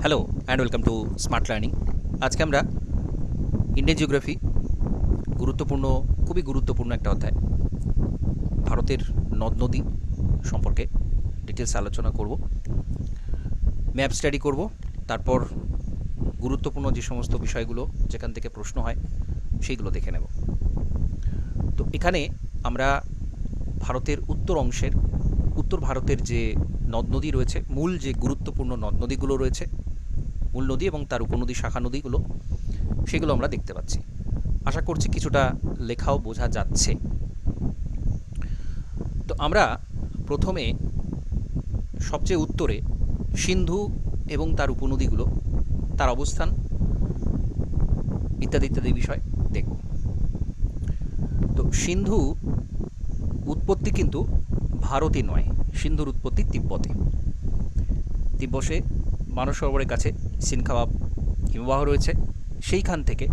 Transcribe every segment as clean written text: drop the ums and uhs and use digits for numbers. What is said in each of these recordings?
Hello and welcome to smart learning. আজকে আমরা Indian geography খুবই গুরুত্বপূর্ণ একটা অধ্যায় ভারতের নদ নদী সম্পর্কে ডিটেলস আলোচনা করব, ম্যাপ স্টাডি করব, তারপর গুরুত্বপূর্ণ যে সমস্ত বিষয়গুলো যেখান থেকে প্রশ্ন হয় সেইগুলো দেখে নেব। তো এখানে আমরা ভারতের উত্তর ভারতের যে নদ নদী রয়েছে, মূল যে গুরুত্বপূর্ণ নদ নদীগুলো রয়েছে, মূল নদী এবং তার উপনদী শাখা নদীগুলো, সেগুলো আমরা দেখতে পাচ্ছি। আশা করছি কিছুটা লেখাও বোঝা যাচ্ছে। তো আমরা প্রথমে সবচেয়ে উত্তরে সিন্ধু এবং তার উপনদীগুলো, তার অবস্থান ইত্যাদি ইত্যাদি বিষয় দেখব। তো সিন্ধু উৎপত্তি কিন্তু ভারতে নয়, সিন্ধুর উৎপত্তি তিব্বতে। তিব্বতে মানস সরোবরের কাছে সিনখাওয়া হিমবাহ রয়েছে, সেইখান থেকে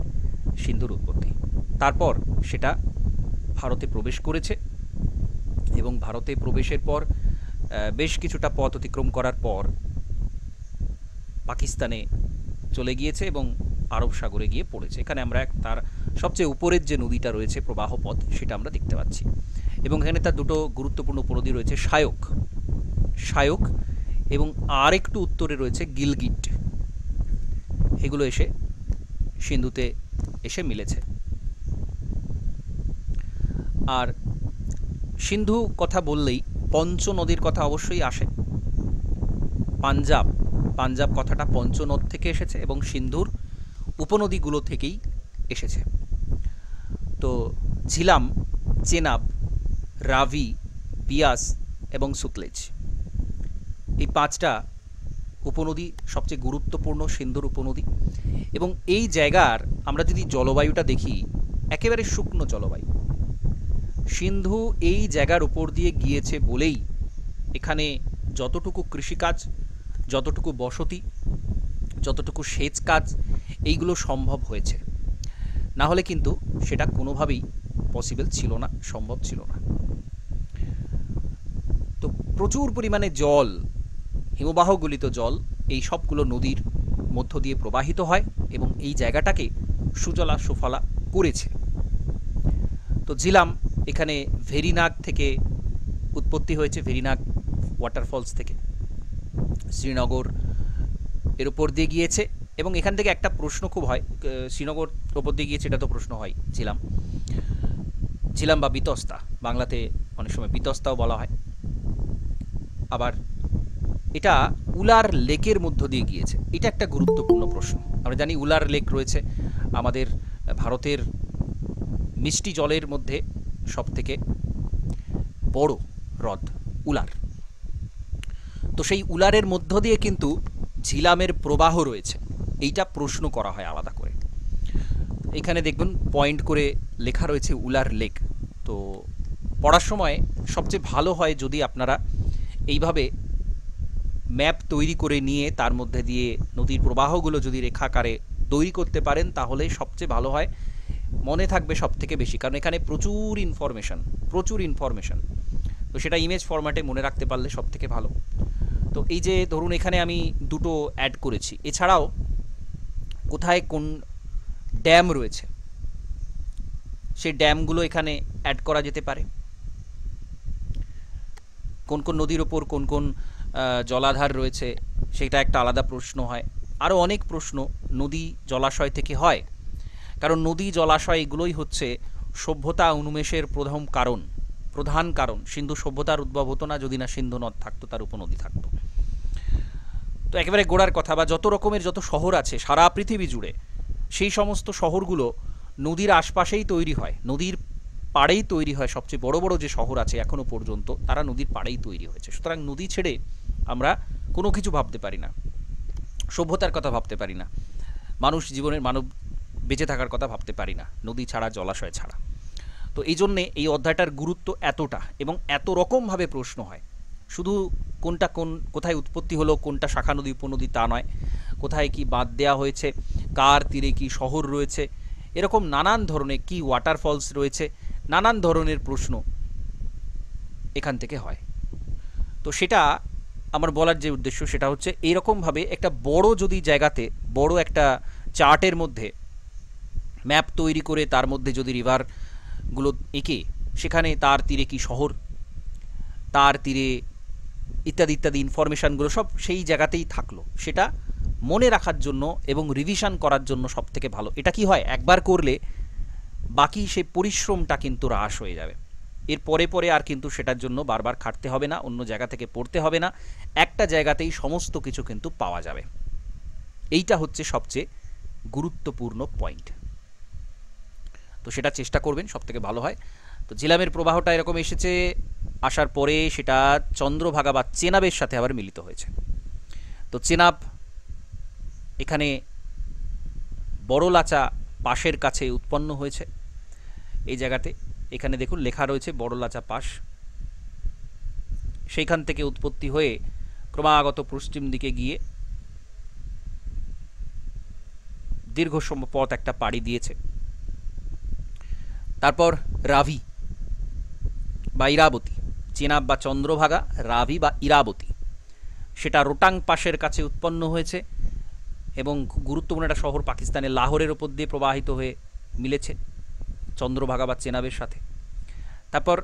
সিন্ধুর উৎপত্তি। তারপর সেটা ভারতে প্রবেশ করেছে এবং ভারতে প্রবেশের পর বেশ কিছুটা পথ অতিক্রম করার পর পাকিস্তানে চলে গিয়েছে এবং আরব সাগরে গিয়ে পড়েছে। এখানে আমরা তার সবচেয়ে উপরের যে নদীটা রয়েছে প্রবাহ পথ, সেটা আমরা দেখতে পাচ্ছি। এবং এখানে তার দুটো গুরুত্বপূর্ণ উপনদী রয়েছে, শায়ক এবং আর একটু উত্তরে রয়েছে গিলগিট। এগুলো এসে সিন্ধুতে এসে মিলেছে। আর সিন্ধু কথা বললেই পঞ্চ নদীর কথা অবশ্যই আসে। পাঞ্জাব কথাটা পঞ্চনদ থেকে এসেছে এবং সিন্ধুর উপনদীগুলো থেকেই এসেছে। তো ঝিলাম, চেনাব, রাভি, বিয়াস এবং সুতলেজ, এই পাঁচটা উপনদী সবচেয়ে গুরুত্বপূর্ণ সিন্ধুর উপনদী। এবং এই জায়গার আমরা যদি জলবায়ুটা দেখি, একেবারে শুকনো জলবায়ু। সিন্ধু এই জায়গার উপর দিয়ে গিয়েছে বলেই এখানে যতটুকু কৃষিকাজ, যতটুকু বসতি, যতটুকু সেচ কাজ, এইগুলো সম্ভব হয়েছে। না হলে কিন্তু সেটা কোনোভাবেই পসিবল ছিল না, সম্ভব ছিল না। তো প্রচুর পরিমাণে জল, হিমবাহ গলিত জল এই সবগুলো নদীর মধ্য দিয়ে প্রবাহিত হয় এবং এই জায়গাটাকে সুজলা সুফলা করেছে। তো ঝিলাম এখানে ভেরিনাগ থেকে উৎপত্তি হয়েছে, ভেরিনাগ ওয়াটারফলস থেকে শ্রীনগর এর উপর দিয়ে গিয়েছে। এবং এখান থেকে একটা প্রশ্ন খুব হয়, শ্রীনগর ওপর দিয়ে গিয়েছে, এটা তো প্রশ্ন হয়। ঝিলাম বা বিতস্তা, বাংলাতে অনেক সময় বিতস্তাও বলা হয়। আবার এটা উলার লেকের মধ্য দিয়ে গিয়েছে, এটা একটা গুরুত্বপূর্ণ প্রশ্ন। আমরা জানি উলার লেক রয়েছে আমাদের ভারতের মিষ্টি জলের মধ্যে সবথেকে বড় হ্রদ উলার। তো সেই উলারের মধ্য দিয়ে কিন্তু ঝিলামের প্রবাহ রয়েছে, এইটা প্রশ্ন করা হয় আলাদা করে। এখানে দেখবেন পয়েন্ট করে লেখা রয়েছে উলার লেক। তো পড়ার সময় সবচেয়ে ভালো হয় যদি আপনারা এইভাবে ম্যাপ তৈরি করে নিয়ে তার মধ্যে দিয়ে নদীর প্রবাহগুলো যদি রেখাকারে তৈরি করতে পারেন, তাহলে সবচেয়ে ভালো হয়, মনে থাকবে সব থেকে বেশি। কারণ এখানে প্রচুর ইনফরমেশন, তো সেটা ইমেজ ফরম্যাটে মনে রাখতে পারলে সব থেকে ভালো। তো এই যে ধরুন এখানে আমি দুটো অ্যাড করেছি, এছাড়াও কোথায় কোন ড্যাম রয়েছে সেই ড্যামগুলো এখানে অ্যাড করা যেতে পারে। কোন কোন নদীর ওপর কোন কোন জলাধার রয়েছে, সেটা একটা আলাদা প্রশ্ন হয়। আরও অনেক প্রশ্ন নদী জলাশয় থেকে হয়, কারণ নদী জলাশয় এগুলোই হচ্ছে সভ্যতা উন্মেষের প্রধান কারণ। সিন্ধু সভ্যতার উদ্ভব হতো না যদি না সিন্ধু নদ থাকতো, তার উপনদী থাকতো। তো একেবারে গোড়ার কথা, বা যত রকমের যত শহর আছে সারা পৃথিবী জুড়ে, সেই সমস্ত শহরগুলো নদীর আশপাশেই তৈরি হয়, নদীর পাড়েই তৈরি হয়। সবচেয়ে বড় বড় যে শহর আছে এখনো পর্যন্ত, তারা নদীর পাড়েই তৈরি হয়েছে। সুতরাং নদী ছেড়ে আমরা কোনো কিছু ভাবতে পারি না, সভ্যতার কথা ভাবতে পারি না, মানব বেঁচে থাকার কথা ভাবতে পারি না নদী ছাড়া, জলাশয় ছাড়া। তো এই জন্যে এই অধ্যায়টার গুরুত্ব এতটা, এবং এত রকমভাবে প্রশ্ন হয়। শুধু কোথায় উৎপত্তি হলো, কোনটা শাখা নদী উপনদী তা নয়, কোথায় কি বাঁধ দেওয়া হয়েছে, কার তীরে কি শহর রয়েছে, এরকম নানান ধরনের কি ওয়াটারফলস রয়েছে, নানান ধরনের প্রশ্ন এখান থেকে হয়। তো সেটা আমার বলার যে উদ্দেশ্য সেটা হচ্ছে এইরকমভাবে একটা বড় যদি জায়গাতে বড় একটা চার্টের মধ্যে ম্যাপ তৈরি করে তার মধ্যে যদি রিভারগুলো এঁকে সেখানে তার তীরে কি শহর, তার তীরে ইত্যাদি ইত্যাদি ইনফরমেশানগুলো সব সেই জায়গাতেই থাকলো, সেটা মনে রাখার জন্য এবং রিভিশন করার জন্য সব থেকে ভালো। এটা কি হয়, একবার করলে বাকি সেই পরিশ্রমটা কিন্তু হ্রাস হয়ে যাবে। এর পরে পরে আর কিন্তু সেটার জন্য বারবার খাটতে হবে না, অন্য জায়গা থেকে পড়তে হবে না, একটা জায়গাতেই সমস্ত কিছু কিন্তু পাওয়া যাবে। এইটা হচ্ছে সবচেয়ে গুরুত্বপূর্ণ পয়েন্ট। তো সেটা চেষ্টা করবেন, সব থেকে ভালো হয়। তো ঝিলামের প্রবাহটা এরকম এসেছে, আসার পরে সেটা চন্দ্রভাগা বা চেনাবের সাথে আবার মিলিত হয়েছে। তো চেনাব এখানে বড়লাচা পাশের কাছে উৎপন্ন হয়েছে এই জায়গাতে। এখানে দেখুন লেখা রয়েছে বড়লাচা পাশ, সেইখান থেকে উৎপত্তি হয়ে ক্রমাগত পশ্চিম দিকে গিয়ে দীর্ঘ পথ একটা পাড়ি দিয়েছে। তারপর রাভি বা ইরাবতী, চেনাব বা চন্দ্রভাগা, রাভি বা ইরাবতী, সেটা রোটাং পাশের কাছে উৎপন্ন হয়েছে এবং গুরুত্বপূর্ণ একটা শহর পাকিস্তানের লাহোরের ওপর দিয়ে প্রবাহিত হয়ে মিলেছে চন্দ্রভাগা বা চেনাবের সাথে। তারপর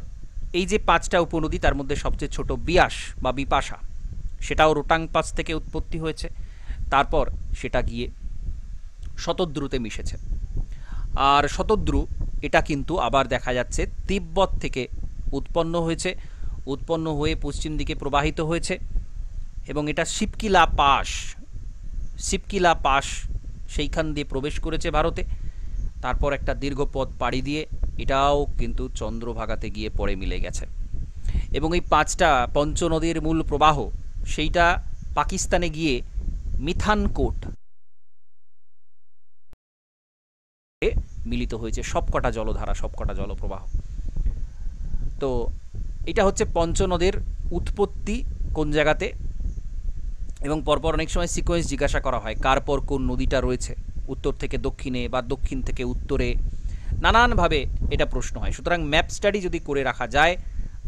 এই যে 5টা উপনদী তার মধ্যে সবচেয়ে ছোট বিয়াস বা বিপাশা, সেটাও রোটাং পাস থেকে উৎপত্তি হয়েছে, তারপর সেটা গিয়ে শতদ্রুতে মিশেছে। আর শতদ্রু এটা কিন্তু আবার দেখা যাচ্ছে তিব্বত থেকে উৎপন্ন হয়েছে, উৎপন্ন হয়ে পশ্চিম দিকে প্রবাহিত হয়েছে এবং এটা শিবকিলা পাস সেইখান দিয়ে প্রবেশ করেছে ভারতে। তারপর একটা দীর্ঘ পথ পাড়ি দিয়ে এটাও কিন্তু চন্দ্রভাগাতে গিয়ে পরে মিলে গেছে। এবং এই 5টা পঞ্চনদীর মূল প্রবাহ সেইটা পাকিস্তানে গিয়ে মিথানকোট মিলিত হয়েছে, সবকটা জলধারা, সবকটা জলপ্রবাহ। তো এটা হচ্ছে পঞ্চনদের উৎপত্তি কোন জায়গাতে, এবং পরপর অনেক সময় সিকোয়েন্স জিজ্ঞাসা করা হয় কার পর কোন নদীটা রয়েছে, উত্তর থেকে দক্ষিণে বা দক্ষিণ থেকে উত্তরে, নানানভাবে এটা প্রশ্ন হয়। সুতরাং ম্যাপ স্টাডি যদি করে রাখা যায়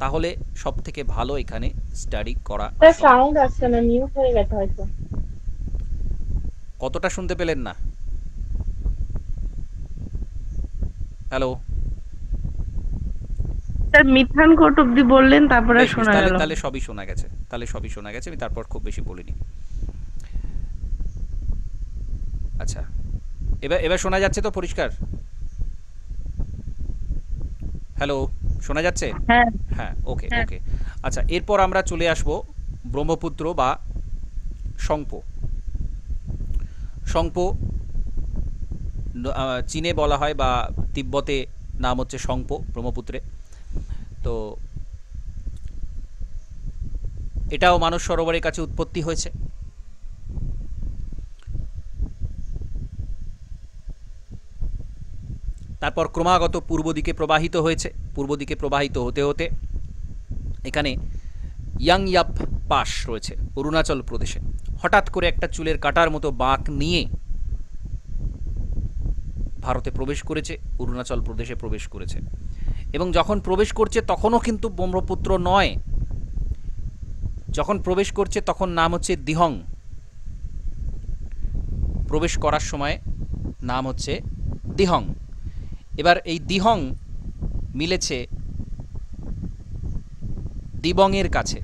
তাহলে সব থেকে ভালো এখানে স্টাডি করা। সাউন্ড আসছে না, মিউট হয়ে গেছে হয়তো। কতটা শুনতে পেলেন না? হ্যালো, স্যার মিথানকোট অব্দি বললেন, তারপরে শোনা গেল। তাহলে সবই শোনা গেছে, আমি তারপর খুব বেশি বলিনি। আচ্ছা, এবার শোনা যাচ্ছে তো পরিষ্কার? হ্যালো, শোনা যাচ্ছে? হ্যাঁ হ্যাঁ, ওকে হ্যাঁ। ওকে। আচ্ছা, এরপর আমরা চলে আসব ব্রহ্মপুত্র বা সংপো। সংপো চীনে বলা হয় বা তিব্বতে নাম হচ্ছে সংপো, ব্রহ্মপুত্রে। তো এটাও মানস সরোবরের কাছে উৎপত্তি হয়েছে। তারপর ক্রমাগত পূর্ব দিকে প্রবাহিত হয়েছে, পূর্ব দিকে প্রবাহিত হতে হতে এখানে ইয়াংয়াপ পাস রয়েছে অরুণাচল প্রদেশে। হঠাৎ করে একটা চুলের কাটার মতো বাঁক নিয়ে ভারতে প্রবেশ করেছে, অরুণাচল প্রদেশে প্রবেশ করেছে। এবং যখন প্রবেশ করছে তখনও কিন্তু ব্রহ্মপুত্র নয়, যখন প্রবেশ করছে তখন নাম হচ্ছে দিহং, প্রবেশ করার সময় নাম হচ্ছে দিহং। এবার এই দিহং মিলেছে দিবংয়ের কাছে,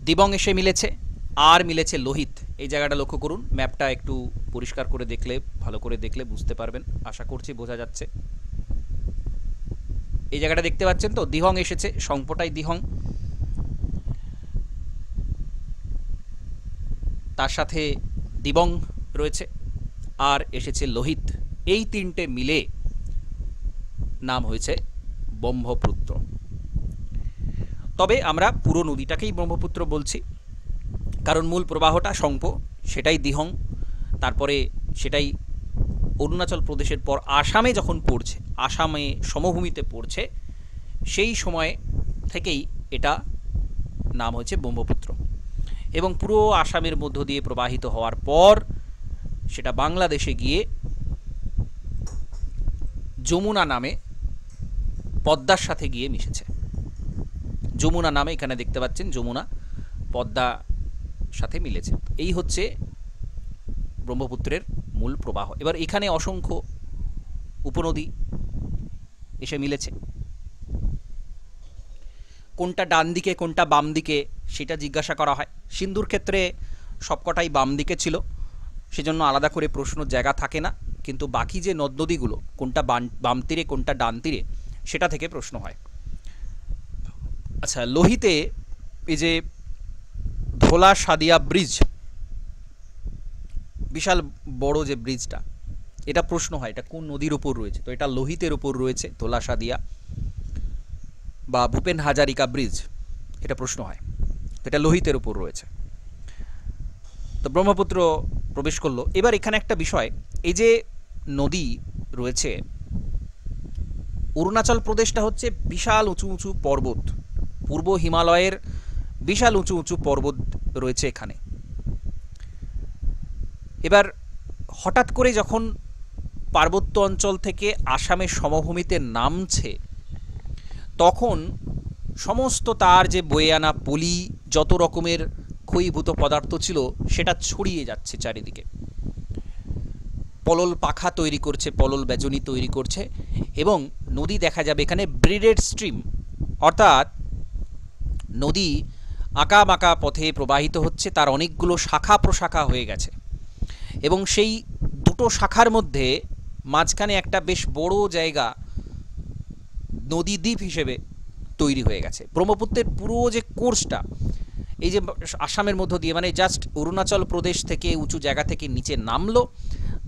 দিবং এসে মিলেছে, আর মিলেছে লোহিত। এই জায়গাটা লক্ষ্য করুন, ম্যাপটা একটু পরিষ্কার করে দেখলে, ভালো করে দেখলে বুঝতে পারবেন, আশা করছি বোঝা যাচ্ছে। এই জায়গাটা দেখতে পাচ্ছেন তো, দিহং এসেছে, সংপোটাই দিহং, তার সাথে দিবং রয়েছে, আর এসেছে লোহিত। এই 3টে মিলে নাম হয়েছে ব্রহ্মপুত্র। তবে আমরা পুরো নদীটাকেই ব্রহ্মপুত্র বলছি, কারণ মূল প্রবাহটা সংপো, সেটাই দিহং, তারপরে সেটাই অরুণাচল প্রদেশের পর আসামে যখন পড়ছে, আসামে সমভূমিতে পড়ছে, সেই সময় থেকেই এটা নাম হয়েছে ব্রহ্মপুত্র। এবং পুরো আসামের মধ্য দিয়ে প্রবাহিত হওয়ার পর সেটা বাংলাদেশে গিয়ে যমুনা নামে পদ্মার সাথে গিয়ে মিশেছে। যমুনা নামে এখানে দেখতে পাচ্ছেন, যমুনা পদ্মা সাথে মিলেছে। এই হচ্ছে ব্রহ্মপুত্রের মূল প্রবাহ। এবার এখানে অসংখ্য উপনদী এসে মিলেছে। কোনটা ডান দিকে কোনটা বাম দিকে সেটা জিজ্ঞাসা করা হয়। সিন্ধুর ক্ষেত্রে সবকটাই বাম দিকে ছিল, সেজন্য আলাদা করে প্রশ্ন জায়গা থাকে না, কিন্তু বাকি যে নদ নদীগুলো কোনটা বাম তীরে কোনটা ডান তীরে সেটা থেকে প্রশ্ন হয়। আচ্ছা, লোহিতে এই যে ধোলা সাদিয়া ব্রিজ, বিশাল বড় যে ব্রিজটা, এটা প্রশ্ন হয় এটা কোন নদীর উপর রয়েছে। তো এটা লোহিতের উপর রয়েছে, ধোলা সাদিয়া বা ভূপেন হাজারিকা ব্রিজ, এটা প্রশ্ন হয়। এটা লোহিতের উপর রয়েছে। তো ব্রহ্মপুত্র প্রবেশ করলো। এবার এখানে একটা বিষয়, এই যে নদী রয়েছে, অরুণাচল প্রদেশটা হচ্ছে বিশাল উঁচু উঁচু পর্বত, পূর্ব হিমালয়ের বিশাল উঁচু উঁচু পর্বত রয়েছে এখানে। এবার হঠাৎ করে যখন পার্বত্য অঞ্চল থেকে আসামের সমভূমিতে নামছে, তখন সমস্ত তার যে বয়ে আনা পলি, যত রকমের ক্ষয়ীভূত পদার্থ ছিল, সেটা ছড়িয়ে যাচ্ছে চারিদিকে। পলল পাখা তৈরি করছে, পলল বেজনী তৈরি করছে, এবং নদী দেখা যাবে এখানে ব্রেডেড স্ট্রিম, অর্থাৎ নদী আঁকা বাঁকা পথে প্রবাহিত হচ্ছে, তার অনেকগুলো শাখা প্রশাখা হয়ে গেছে, এবং সেই দুটো শাখার মধ্যে মাঝখানে একটা বেশ বড় জায়গা নদী দ্বীপ হিসেবে তৈরি হয়ে গেছে। ব্রহ্মপুত্রের পুরো যে কোর্সটা এই যে আসামের মধ্য দিয়ে, মানে জাস্ট অরুণাচল প্রদেশ থেকে উঁচু জায়গা থেকে নিচে নামলো,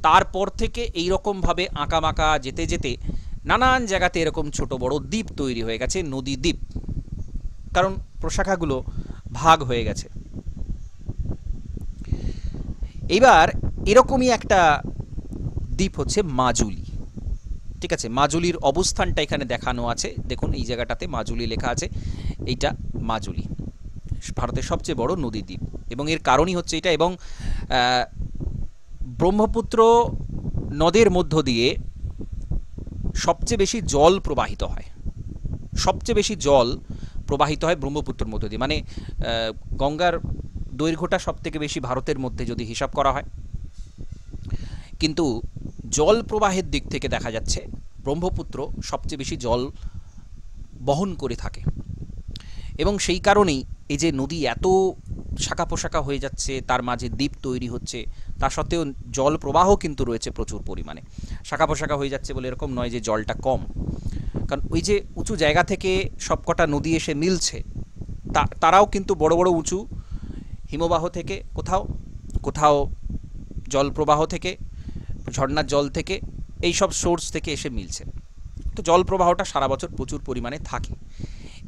তারপর থেকে এই রকমভাবে আঁকা বাঁকা যেতে যেতে নানান জায়গাতে এরকম ছোট বড় দ্বীপ তৈরি হয়ে গেছে, নদী দ্বীপ, কারণ প্রশাখাগুলো ভাগ হয়ে গেছে। এইবার এরকমই একটা দ্বীপ হচ্ছে মাজুলি। ঠিক আছে, মাজুলির অবস্থানটা এখানে দেখানো আছে, দেখুন এই জায়গাটাতে মাজুলি লেখা আছে। এইটা মাজুলি, ভারতের সবচেয়ে বড় নদী দ্বীপ, এবং এর কারণই হচ্ছে এটা। এবং ব্রহ্মপুত্র নদের মধ্য দিয়ে সবচেয়ে বেশি জল প্রবাহিত হয়, সবচেয়ে বেশি জল প্রবাহিত হয় ব্রহ্মপুত্রের মধ্য দিয়ে, মানে গঙ্গার দৈর্ঘ্যটা সবথেকে বেশি ভারতের মধ্যে যদি হিসাব করা হয়, কিন্তু জল প্রবাহের দিক থেকে দেখা যাচ্ছে ব্রহ্মপুত্র সবচেয়ে বেশি জল বহন করে থাকে। এবং সেই কারণেই এই যে নদী এত শাখা প্রশাখা হয়ে যাচ্ছে, তার মাঝে দ্বীপ তৈরি হচ্ছে, তা সত্ত্বেও জল প্রবাহ কিন্তু রয়েছে প্রচুর পরিমাণে। শাখা প্রশাখা হয়ে যাচ্ছে বলে এরকম নয় যে জলটা কম, কারণ ওই যে উঁচু জায়গা থেকে সবকটা নদী এসে মিলছে, তারাও কিন্তু বড় বড় উঁচু হিমবাহ থেকে, কোথাও কোথাও জল প্রবাহ থেকে, ঝর্ণার জল থেকে, এই সব সোর্স থেকে এসে মিলছে। তো জল প্রবাহটা সারা বছর প্রচুর পরিমাণে থাকে।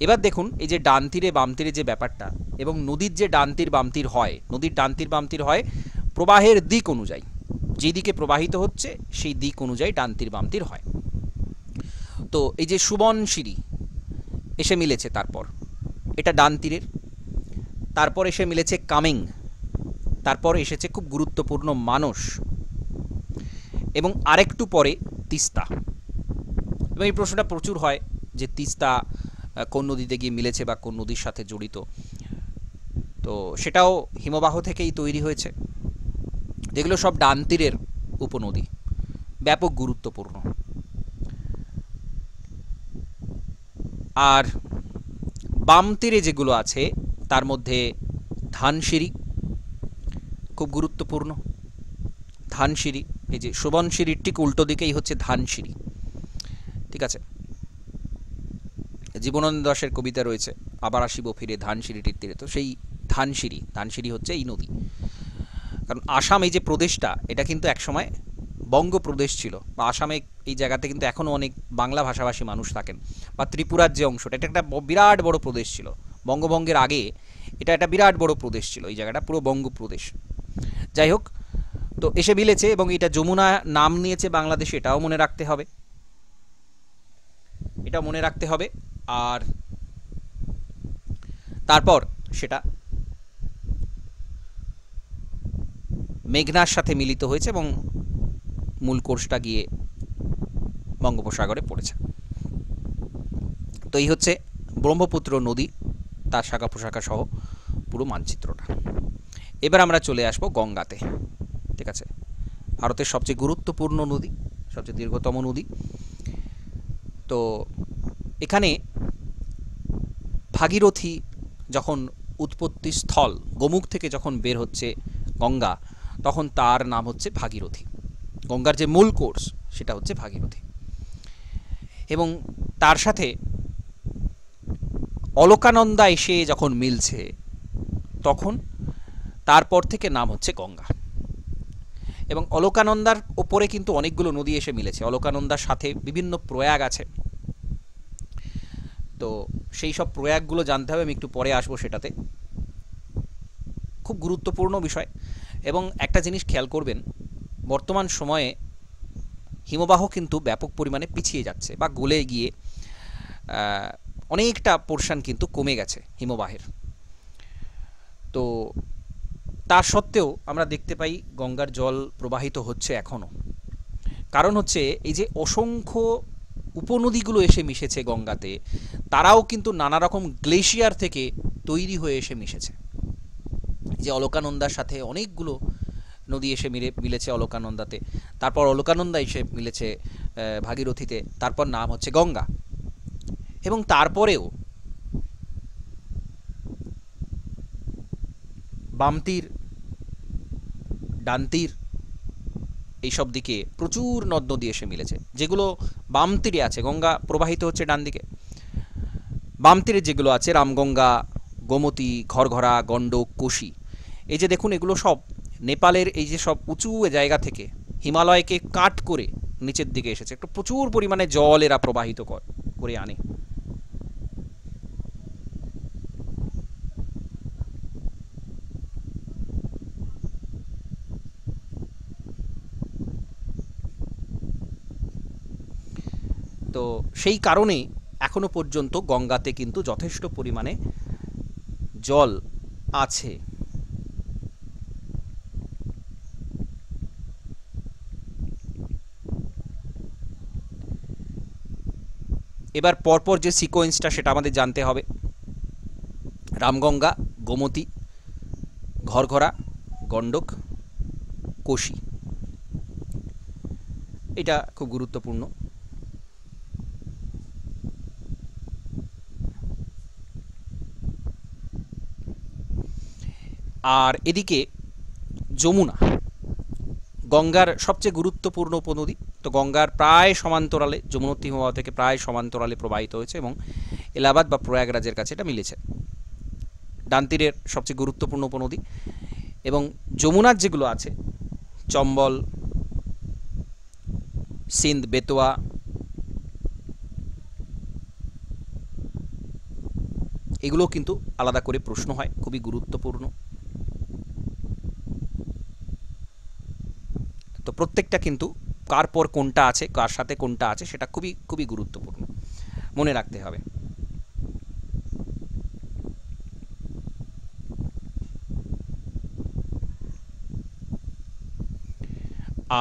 এবার দেখুন এই যে ডান তীরে বাম তীরে যে ব্যাপারটা, এবং নদীর যে ডান তীর বাম তীর হয়, নদীর ডান তীর বাম তীর হয় প্রবাহের দিক অনুযায়ী, যেদিকে প্রবাহিত হচ্ছে সেই দিক অনুযায়ী ডান তীর বাম তীর হয়। তো এই যে সুবনশিরি এসে মিলেছে, তারপর এটা ডান তীরের, তারপর এসে মিলেছে কামেং, তারপর এসেছে খুব গুরুত্বপূর্ণ মানস, এবং আরেকটু পরে তিস্তা। এবং এই প্রশ্নটা প্রচুর হয় যে তিস্তা কোন নদীতে গিয়ে মিলেছে বা কোন নদীর সাথে জড়িত, তো সেটাও হিমবাহ থেকেই তৈরি হয়েছে। যেগুলো সব ডান তীরের উপনদী, ব্যাপক গুরুত্বপূর্ণ। আর বাম তীরে যেগুলো আছে তার মধ্যে ধানসিঁড়ি খুব গুরুত্বপূর্ণ। ধানসিঁড়ি, এই যে সুবনশিরির ঠিক উল্টো দিকেই হচ্ছে ধানসিঁড়ি। ঠিক আছে, জীবনানন্দ দাশের কবিতা রয়েছে, আবার আসিব ফিরে ধানসিঁড়িটির তীরে, তো সেই ধানসিঁড়ি হচ্ছে এই নদী। কারণ আসাম এই যে প্রদেশটা, এটা কিন্তু একসময় বঙ্গপ্রদেশ ছিল, বা আসামে এই জায়গাতে কিন্তু এখনও অনেক বাংলা ভাষাভাষী মানুষ থাকেন, বা ত্রিপুরার যে অংশটা, এটা একটা বিরাট বড় প্রদেশ ছিল। বঙ্গভঙ্গের আগে এটা একটা বিরাট বড় প্রদেশ ছিল, এই জায়গাটা পুরো বঙ্গপ্রদেশ। যাই হোক, তো এসে মিলেছে, এবং এটা যমুনা নাম নিয়েছে বাংলাদেশে, এটাও মনে রাখতে হবে, এটা মনে রাখতে হবে। আর তারপর সেটা মেঘনার সাথে মিলিত হয়েছে, এবং মূল কোর্সটা গিয়ে বঙ্গোপসাগরে পড়েছে। তো এই হচ্ছে ব্রহ্মপুত্র নদী। তার শাখা প্রশাখা সহ পুরো মানচিত্রটা। এবার আমরা চলে আসবো গঙ্গাতে। ঠিক আছে, ভারতের সবচেয়ে গুরুত্বপূর্ণ নদী, সবচেয়ে দীর্ঘতম নদী। তো এখানে ভাগীরথী যখন উৎপত্তি স্থল, গোমুখ থেকে যখন বের হচ্ছে গঙ্গা, তখন তার নাম হচ্ছে ভাগীরথী। গঙ্গার যে মূল কোর্স সেটা হচ্ছে ভাগীরথী। এবং তার সাথে অলকানন্দা এসে যখন মিলছে, তখন তারপর থেকে নাম হচ্ছে গঙ্গা। এবং অলকানন্দার ওপরে কিন্তু অনেকগুলো নদী এসে মিলেছে। অলকানন্দার সাথে বিভিন্ন প্রয়াগ আছে। তো সেই সব প্রয়াগগুলো জানতে হবে, আমি একটু পরে আসবো সেটাতে। খুব গুরুত্বপূর্ণ বিষয়। এবং একটা জিনিস খেয়াল করবেন, বর্তমান সময়ে হিমবাহ কিন্তু ব্যাপক পরিমাণে পিছিয়ে যাচ্ছে বা গলে গিয়ে অনেকটা পোর্শন কিন্তু কমে গেছে হিমবাহের। তো তার সত্ত্বেও আমরা দেখতে পাই গঙ্গার জল প্রবাহিত হচ্ছে এখনও। কারণ হচ্ছে এই যে অসংখ্য উপনদীগুলো এসে মিশেছে গঙ্গাতে, তারাও কিন্তু নানা রকম গ্লেশিয়ার থেকে তৈরি হয়ে এসে মিশেছে। যে অলকানন্দার সাথে অনেকগুলো নদী এসে মিলেছে অলকানন্দাতে, তারপর অলকানন্দা এসে মিলেছে ভাগীরথীতে, তারপর নাম হচ্ছে গঙ্গা। এবং তারপরেও বাম তীর, ডান তীর, এইসব দিকে প্রচুর নদ নদী এসে মিলেছে। যেগুলো বাম তীরে আছে, গঙ্গা প্রবাহিত হচ্ছে ডান দিকে, বাম তীরে যেগুলো আছে রামগঙ্গা, গোমতী, ঘরঘরা, গণ্ডক, কোশি, এই যে দেখুন এগুলো সব নেপালের এই যে সব উঁচু জায়গা থেকে হিমালয়কে কাট করে নিচের দিকে এসেছে। একটু প্রচুর পরিমাণে জল এরা প্রবাহিত করে আনে। তো সেই কারণে এখনো পর্যন্ত গঙ্গাতে কিন্তু যথেষ্ট পরিমাণে জল আছে। এবার পরপর যে সিকোয়েন্সটা সেটা আমাদের জানতে হবে। রামগঙ্গা, গোমতী, ঘরঘরা, গণ্ডক, কোশি, এটা খুব গুরুত্বপূর্ণ। আর এদিকে যমুনা, গঙ্গার সবচেয়ে গুরুত্বপূর্ণ উপনদী। তো গঙ্গার প্রায় সমান্তরালে, যমুনোত্রী হিমবাহ থেকে প্রায় সমান্তরালে প্রবাহিত হয়েছে এবং এলাহাবাদ বা প্রয়াগরাজের কাছে এটা মিলেছে। ডান তীরের সবচেয়ে গুরুত্বপূর্ণ উপনদী। এবং যমুনার যেগুলো আছে, চম্বল, সিন্ধ, বেতোয়া, এগুলো কিন্তু আলাদা করে প্রশ্ন হয়, খুবই গুরুত্বপূর্ণ। তো প্রত্যেকটা কিন্তু কার পর কোনটা আছে, কার সাথে কোনটা আছে, সেটা খুবই খুবই গুরুত্বপূর্ণ, মনে রাখতে হবে।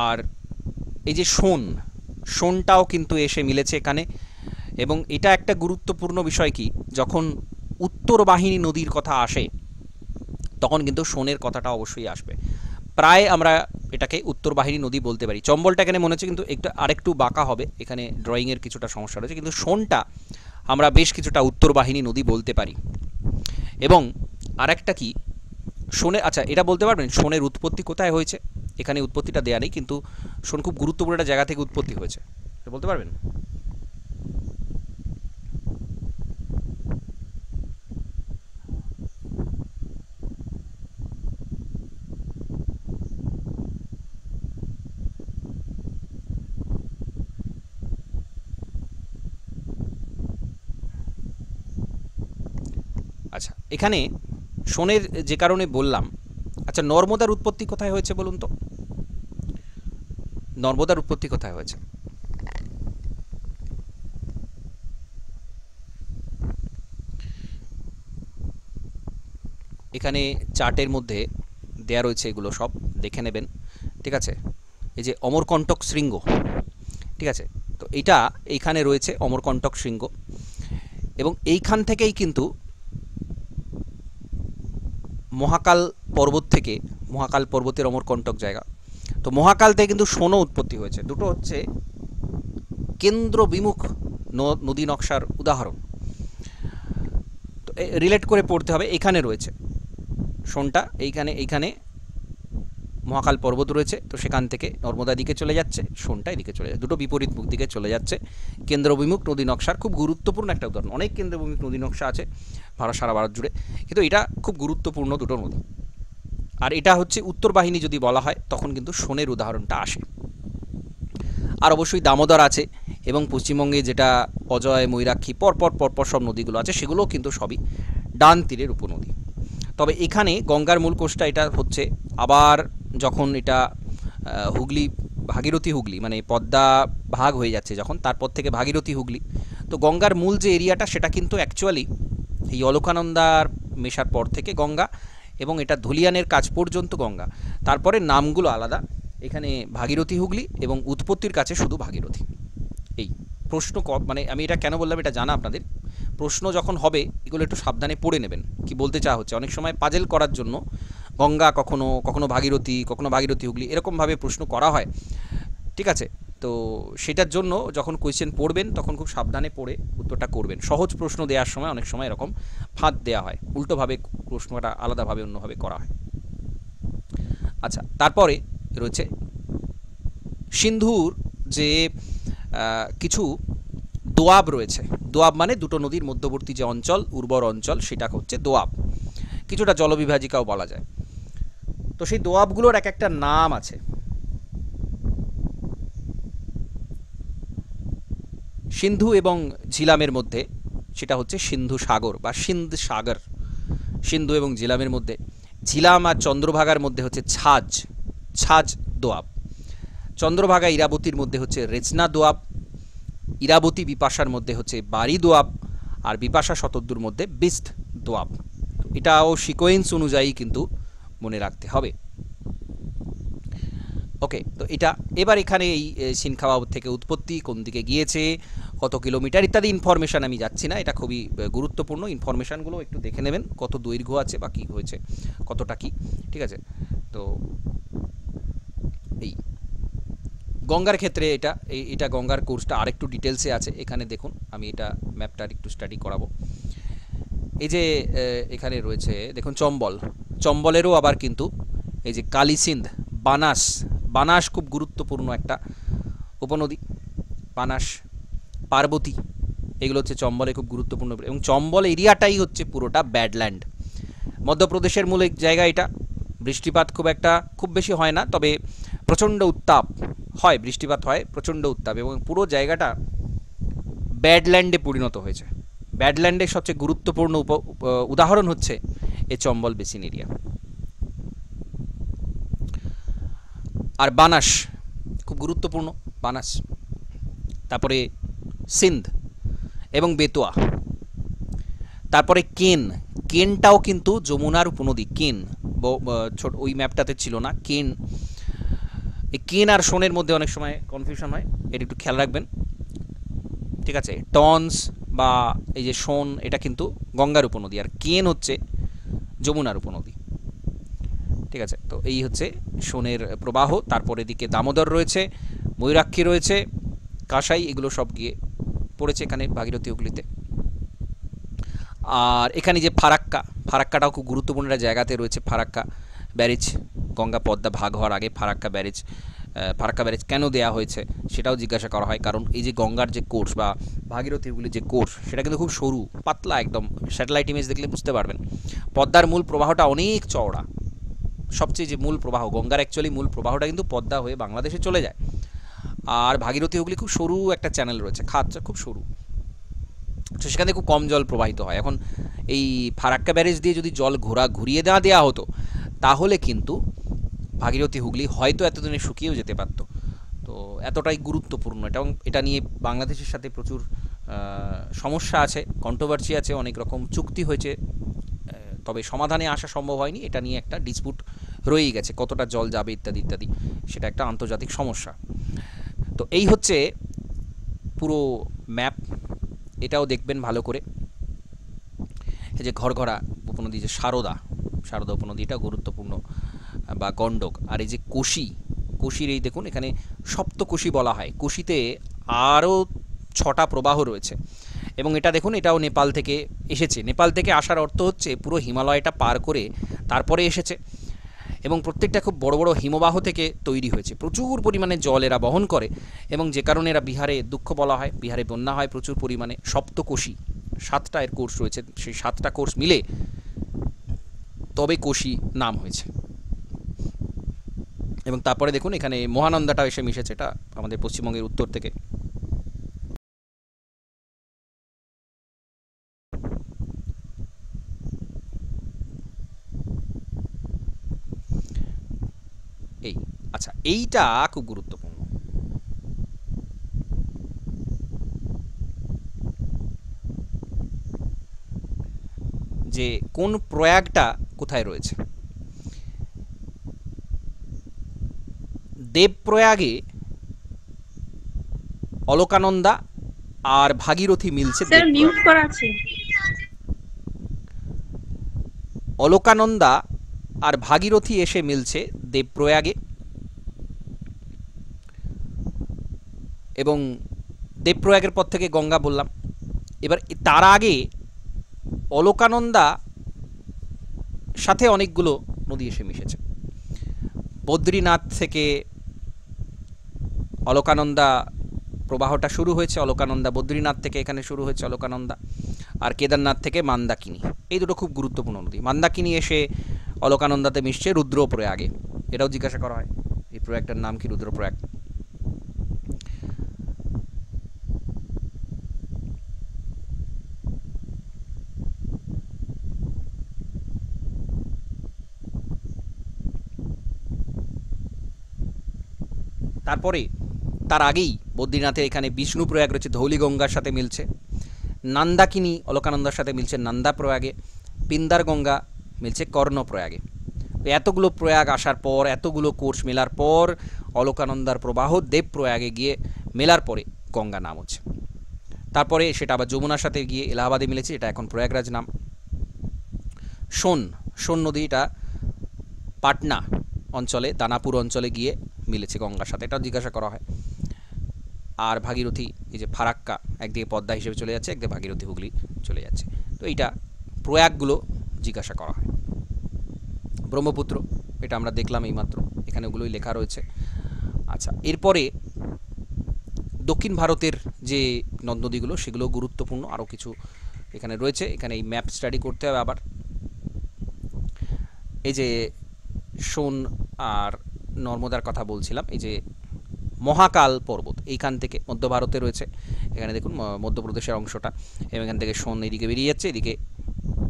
আর এই যে শোনটাও কিন্তু এসে মিলেছে এখানে। এবং এটা একটা গুরুত্বপূর্ণ বিষয় কি, যখন উত্তর বাহিনী নদীর কথা আসে তখন কিন্তু শোনের কথাটা অবশ্যই আসবে। প্রায় আমরা এটাকে উত্তর বাহিনী নদী বলতে পারি। চম্বলটা এখানে মনে হচ্ছে কিন্তু একটু আরেকটু বাঁকা হবে, এখানে ড্রয়িংয়ের কিছুটা সমস্যা রয়েছে, কিন্তু শোনটা আমরা বেশ কিছুটা উত্তর বাহিনী নদী বলতে পারি। এবং আরেকটা কি, শোনের, আচ্ছা এটা বলতে পারবেন শোনের উৎপত্তি কোথায় হয়েছে? এখানে উৎপত্তিটা দেয়া নেই, কিন্তু শোন খুব গুরুত্বপূর্ণ একটা জায়গা থেকে উৎপত্তি হয়েছে, বলতে পারবেন? আচ্ছা, এখানে শোনের যে কারণে বললাম, আচ্ছা নর্মদার উৎপত্তি কোথায় হয়েছে বলুন তো? নর্মদার উৎপত্তি কোথায় হয়েছে? এখানে চার্টের মধ্যে দেয়া রয়েছে, এগুলো সব দেখে নেবেন, ঠিক আছে? এই যে অমরকণ্টক শৃঙ্গ, ঠিক আছে? তো এটা এইখানে রয়েছে অমরকণ্টক শৃঙ্গ, এবং এইখান থেকেই কিন্তু মহাকাল পর্বত থেকে, মহাকাল পর্বতের অমরকণ্টক জায়গা, তো মহাকাল থেকে কিন্তু সোনও উৎপত্তি হয়েছে। দুটো হচ্ছে কেন্দ্র বিমুখ নদী নকশার উদাহরণ। তো রিলেট করে পড়তে হবে। এখানে রয়েছে সোনটা, এইখানে মহাকাল পর্বত রয়েছে, তো সেখান থেকে নর্মদা দিকে চলে যাচ্ছে, সোনটা এদিকে চলে যাচ্ছে, দুটো বিপরীত মুখ দিকে চলে যাচ্ছে। কেন্দ্রবিমুখ নদী নকশার খুব গুরুত্বপূর্ণ একটা উদাহরণ। অনেক কেন্দ্রবিমুখ নদী নকশা আছে সারা ভারত জুড়ে, কিন্তু এটা খুব গুরুত্বপূর্ণ দুটো নদী। আর এটা হচ্ছে উত্তর বাহিনী যদি বলা হয় তখন কিন্তু সোনের উদাহরণটা আসে। আর অবশ্যই দামোদর আছে, এবং পশ্চিমবঙ্গে যেটা অজয়, ময়ূরাক্ষী, পরপর সব নদীগুলো আছে, সেগুলোও কিন্তু সবই ডান তীরের উপনদী। তবে এখানে গঙ্গার মূল কোষটা এটা হচ্ছে, আবার যখন এটা হুগলি, ভাগীরথী হুগলি, মানে পদ্মা ভাগ হয়ে যাচ্ছে যখন, তারপর থেকে ভাগীরথী হুগলি, তো গঙ্গার মূল যে এরিয়াটা সেটা কিন্তু অ্যাকচুয়ালি এই অলকানন্দার মেশার পর থেকে গঙ্গা, এবং এটা ধুলিয়ানের কাছ পর্যন্ত গঙ্গা। তারপরে নামগুলো আলাদা, এখানে ভাগীরথী হুগলি এবং উৎপত্তির কাছে শুধু ভাগীরথী। এই প্রশ্ন মানে আমি এটা কেন বললাম, এটা জানা আপনাদের, প্রশ্ন যখন হবে এগুলো একটু সাবধানে পড়ে নেবেন কি বলতে চাওয়া হচ্ছে। অনেক সময় পাজেল করার জন্য গঙ্গা কখনো ভাগীরথী হুগলি এরকমভাবে প্রশ্ন করা হয়, ঠিক আছে? তো সেটার জন্য যখন কোয়েশ্চেন পড়বেন তখন খুব সাবধানে পড়ে উত্তরটা করবেন। সহজ প্রশ্ন দেওয়ার সময় অনেক সময় এরকম ফাঁদ দেওয়া হয়, উল্টোভাবে প্রশ্নটা আলাদাভাবে অন্যভাবে করা হয়। আচ্ছা, তারপরে রয়েছে সিন্ধুর যে কিছু দোয়াব রয়েছে। দোয়াব মানে দুটো নদীর মধ্যবর্তী যে অঞ্চল, উর্বর অঞ্চল, সেটা হচ্ছে দোয়াব, কিছুটা জলবিভাজিকাও বলা যায়। তো সেই দোয়াবগুলোর এক একটা নাম আছে। সিন্ধু এবং ঝিলামের মধ্যে সেটা হচ্ছে সিন্ধু সাগর বা সিন্ধ সাগর। সিন্ধু এবং ঝিলামের মধ্যে, ঝিলাম আর চন্দ্রভাগার মধ্যে হচ্ছে ছাজ দোয়াব। চন্দ্রভাগা ইরাবতীর মধ্যে হচ্ছে রেচনা দোয়াব। ইরাবতী বিপাশার মধ্যে হচ্ছে বারি দোয়াব। আর বিপাশা শতদ্দুর মধ্যে বিস্ত দোয়াব। এটাও সিকোয়েন্স অনুযায়ী কিন্তু মনে রাখতে হবে। ওকে, তো এটা এবার এখানে এই সিনখাওয়া থেকে উৎপত্তি, কোন দিকে গিয়েছে, কত কিলোমিটার ইত্যাদি ইনফরমেশান আমি যাচ্ছি না, এটা খুবই গুরুত্বপূর্ণ। ইনফরমেশানগুলো একটু দেখে নেবেন, কত দৈর্ঘ্য আছে বা কী হয়েছে, কতটা কি, ঠিক আছে? তো এই গঙ্গার ক্ষেত্রে এটা গঙ্গার কোর্সটা আরেকটু ডিটেলসে আছে, এখানে দেখুন, আমি এটা ম্যাপটা একটু স্টাডি করাবো। এই যে এখানে রয়েছে দেখুন চম্বলেরও আবার কিন্তু এই যে কালিসিন্ধ, বানাস খুব গুরুত্বপূর্ণ একটা উপনদী। বানাস, পার্বতী, এগুলো হচ্ছে চম্বলে খুব গুরুত্বপূর্ণ, এবং চম্বল এরিয়াটাই হচ্ছে পুরোটা ব্যাডল্যান্ড। মধ্যপ্রদেশের মূল জায়গা এটা। বৃষ্টিপাত খুব বেশি হয় না, তবে প্রচণ্ড উত্তাপ হয়, বৃষ্টিপাত হয়, প্রচণ্ড উত্তাপ, এবং পুরো জায়গাটা ব্যাডল্যান্ডে পরিণত হয়েছে। ব্যাডল্যান্ডের সবচেয়ে গুরুত্বপূর্ণ উদাহরণ হচ্ছে এই চম্বল বেসিন এরিয়া। আর বানাস খুব গুরুত্বপূর্ণ, বানাস। তারপরে সিন্ধ এবং বেতোয়া। তারপরে কেনটাও কিন্তু যমুনার উপনদী। ছোট ওই ম্যাপটাতে ছিল না কেন। এই কেন আর সোনের মধ্যে অনেক সময় কনফিউশন হয়, এটা একটু খেয়াল রাখবেন, ঠিক আছে? টনস বা এই যে সোন, এটা কিন্তু গঙ্গার উপনদী, আর কেন হচ্ছে যমুনার উপনদী, ঠিক আছে? তো এই হচ্ছে সোনের প্রবাহ। তারপর এদিকে দামোদর রয়েছে, ময়ূরাক্ষী রয়েছে, কাঁসাই, এগুলো সব গিয়ে পড়েছে এখানে ভাগীরথী হুগলিতে। আর এখানে যে ফারাক্কাটাও খুব গুরুত্বপূর্ণ একটা জায়গাতে রয়েছে। ফারাক্কা ব্যারেজ, গঙ্গা পদ্মা ভাগ হওয়ার আগে ফারাক্কা ব্যারেজ কেন দেয়া হয়েছে সেটাও জিজ্ঞাসা করা হয়, কারণ এই যে গঙ্গার যে কোর্স বা ভাগীরথী হুগলির যে কোর্স, সেটা কিন্তু খুব সরু পাতলা, একদম স্যাটেলাইট ইমেজ দেখলে বুঝতে পারবেন। পদ্মার মূল প্রবাহটা অনেক চওড়া, সবচেয়ে যে মূল প্রবাহ, গঙ্গার অ্যাকচুয়ালি মূল প্রবাহটা কিন্তু পদ্মা হয়ে বাংলাদেশে চলে যায়। আর ভাগীরথী হুগলি খুব সরু একটা চ্যানেল রয়েছে, খাতটা খুব সরু, তো সেখানে খুব কম জল প্রবাহিত হয়। এখন এই ফারাক্কা ব্যারেজ দিয়ে যদি জল ঘুরিয়ে দেওয়া হতো, তাহলে কিন্তু ভাগীরথী হুগলি হয়তো এতদিনে শুকিয়েও যেতে পারত। তো এতটাই গুরুত্বপূর্ণ এটা, এবং এটা নিয়ে বাংলাদেশের সাথে প্রচুর সমস্যা আছে, কন্ট্রোভার্সি আছে, অনেক রকম চুক্তি হয়েছে, তবে সমাধানে আসা সম্ভব হয়নি। এটা নিয়ে একটা ডিসপুট রয়েই গেছে, কতটা জল যাবে ইত্যাদি ইত্যাদি, সেটা একটা আন্তর্জাতিক সমস্যা। তো এই হচ্ছে পুরো ম্যাপ, এটাও দেখবেন ভালো করে। এই যে ঘরঘরা উপনদী, যে শারদা উপনদী, এটা গুরুত্বপূর্ণ, বা গণ্ডক। আর এই যে কোশি, কোশির এই দেখুন এখানে সপ্তকোশি বলা হয়, কোশিতে আরও 6টা প্রবাহ রয়েছে, এবং এটা দেখুন এটাও নেপাল থেকে এসেছে। নেপাল থেকে আসার অর্থ হচ্ছে পুরো হিমালয়টা পার করে তারপরে এসেছে, এবং প্রত্যেকটা খুব বড় বড় হিমবাহ থেকে তৈরি হয়েছে। প্রচুর পরিমাণে জল এরা বহন করে, এবং যে কারণে এরা বিহারে দুঃখ বলা হয়, বিহারে বন্যা হয় প্রচুর পরিমাণে। সপ্তকোশি, 7টা এর কোর্স রয়েছে, সেই 7টা কোর্স মিলে তবে কোশি নাম হয়েছে। এবং তারপরে দেখুন এখানে মহানন্দাটাও এসে মিশেছে, এটা আমাদের পশ্চিমবঙ্গের উত্তর থেকে। এই, আচ্ছা, এইটা খুব গুরুত্বপূর্ণ, যে কোন প্রয়াগটা কোথায় রয়েছে। দেবপ্রয়াগে অলকানন্দা আর ভাগীরথী মিলছে স্যার মিউট দেবপ্রয়াগে। করা আছে। অলকানন্দা আর ভাগীরথী এসে মিলছে দেবপ্রয়াগে, এবং দেবপ্রয়াগের পর থেকে গঙ্গা বললাম। এবার তার আগে অলকানন্দা সাথে অনেকগুলো নদী এসে মিশেছে। বদ্রীনাথ থেকে অলকানন্দা প্রবাহটা শুরু হয়েছে, অলকানন্দা বদ্রীনাথ থেকে এখানে শুরু হয়েছে অলকানন্দা, আর কেদারনাথ থেকে মান্দাকিনী, এই দুটো খুব গুরুত্বপূর্ণ নদী। মান্দাকিনী এসে অলকানন্দাতে মিশছে রুদ্রপ্রয়াগে, এটাও জিজ্ঞাসা করা হয় এই প্রয়াগটার নাম কি, রুদ্রপ্রয়াগ। তারপরে তার আগেই বদ্রীনাথের এখানে বিষ্ণুপ্রয়াগ রয়েছে, ধৌলিগঙ্গার সাথে মিলছে। নান্দাকিনী অলকানন্দার সাথে মিলছে নান্দাপ্রয়াগে। পিন্দার গঙ্গা মিলছে কর্ণপ্রয়াগে। এতগুলো প্রয়াগ আসার পর, এতগুলো কোর্স মেলার পর অলকানন্দার প্রবাহ দেবপ্রয়াগে গিয়ে মেলার পরে গঙ্গা নাম হচ্ছে। তারপরে সেটা আবার যমুনার সাথে গিয়ে এলাহাবাদে মিলেছে, এটা এখন প্রয়াগরাজ নাম। সোন, সোন নদীটা পাটনা অঞ্চলে, দানাপুর অঞ্চলে গিয়ে মিলেছে গঙ্গার সাথে, এটাও জিজ্ঞাসা করা হয়। আর ভাগীরথী, এই যে ফারাক্কা, একদিকে পদ্মা হিসেবে চলে যাচ্ছে, একদিকে ভাগীরথী হুগলি চলে যাচ্ছে। তো এইটা প্রয়াগগুলো জিজ্ঞাসা করা হয়। ব্রহ্মপুত্র, এটা আমরা দেখলাম এইমাত্র, এখানে ওগুলোই লেখা রয়েছে। আচ্ছা, এরপরে দক্ষিণ ভারতের যে নদ নদীগুলো সেগুলো গুরুত্বপূর্ণ, আরও কিছু এখানে রয়েছে। এখানে এই ম্যাপ স্টাডি করতে হবে আবার। এই যে সোন আর নর্মদার কথা বলছিলাম, এই যে মহাকাল পর্বত এইখান থেকে মধ্য ভারতে রয়েছে, এখানে দেখুন মধ্যপ্রদেশের অংশটা, এবং এখান থেকে সোন এদিকে বেরিয়ে যাচ্ছে, এদিকে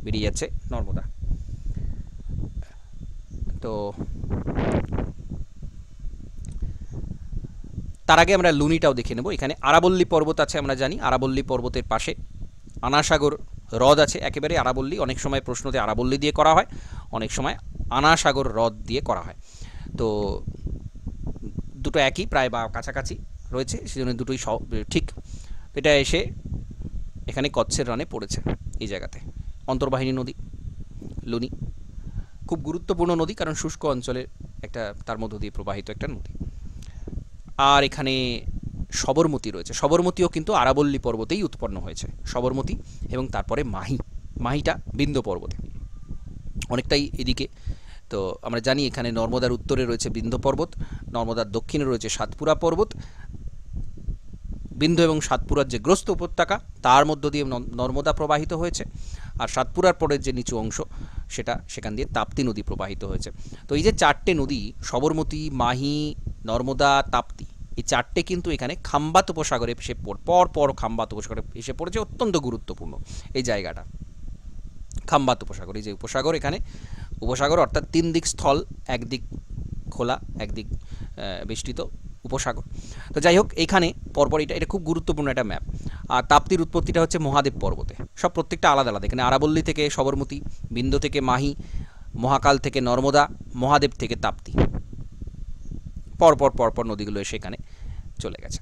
বেরিয়ে যাচ্ছে নর্মদা। তো তার আগে আমরা লুনিটাও দেখে নেব। এখানে আরাবল্লী পর্বত আছে, আমরা জানি আরাবল্লী পর্বতের পাশে আনাসাগর হ্রদ আছে, একেবারে আরাবল্লী। অনেক সময় প্রশ্নতে আরাবল্লী দিয়ে করা হয়, অনেক সময় আনাসাগর হ্রদ দিয়ে করা হয়। তো দুটো একই প্রায় বা কাছাকাছি রয়েছে, সেজন্য দুটোই ঠিক। এটা এসে এখানে কচ্ছের রানে পড়েছে এই জায়গাতে। অন্তর্বাহিনী নদী লুনি খুব গুরুত্বপূর্ণ নদী, কারণ শুষ্ক অঞ্চলের একটা, তার মধ্য দিয়ে প্রবাহিত একটা নদী। আর এখানে সবরমতী রয়েছে, সবরমতীও কিন্তু আরাবল্লী পর্বতেই উৎপন্ন হয়েছে, সবরমতী। এবং তারপরে মাহি, মাহিটা বিন্ধ্য পর্বতে অনেকটাই এদিকে। তো আমরা জানি এখানে নর্মদার উত্তরে রয়েছে বিন্ধ্য পর্বত, নর্মদার দক্ষিণে রয়েছে সাতপুরা পর্বত। বিন্ধ্য এবং সাতপুরার যে গ্রস্ত উপত্যকা, তার মধ্য দিয়ে নর্মদা প্রবাহিত হয়েছে, আর সাতপুরার পরের যে নিচু অংশ সেটা, সেখান দিয়ে তাপ্তি নদী প্রবাহিত হয়েছে। তো এই যে 4টে নদী, সবরমতী, মাহি, নর্মদা, তাপ্তি, এই 4টে কিন্তু এখানে খাম্বাত উপসাগরে এসে পর পর খাম্বাত উপসাগরে এসে পড়েছে। অত্যন্ত গুরুত্বপূর্ণ এই জায়গাটা, খাম্বাত উপসাগর। এই যে উপসাগর, এখানে উপসাগর অর্থাৎ 3 দিক স্থল, একদিক খোলা, একদিক বেষ্টিত উপসাগর। তো যাই হোক, এইখানে পরপর এটা খুব গুরুত্বপূর্ণ একটা ম্যাপ। আর তাপ্তির উৎপত্তিটা হচ্ছে মহাদেব পর্বতে, সব প্রত্যেকটা আলাদা আলাদা। এখানে আরাবল্লী থেকে সবরমতী, বিন্ধ্য থেকে মাহি, মহাকাল থেকে নর্মদা, মহাদেব থেকে তাপ্তি, পরপর পরপর নদীগুলো এসে এখানে চলে গেছে।